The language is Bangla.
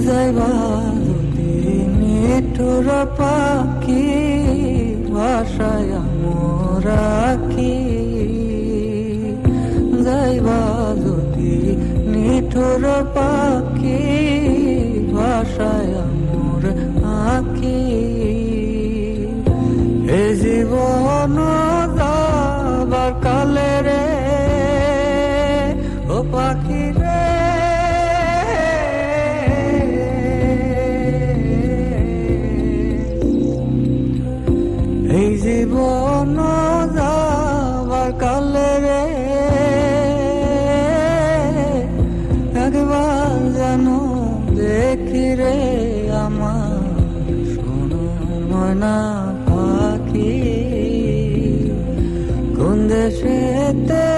যাইবা যদি নিঠুর পাখি ভাষায় মোরাকি, যাইবা যদি নিঠুর পাখি ভাষায় মোর আঁকি। এ জীবন যাবার কালে রে ও পাখি রে, এই জীবন যাবার কালে রে একবার যেন দেখি রে আমার সোনার ময়না পাখি, কোন দেশেতে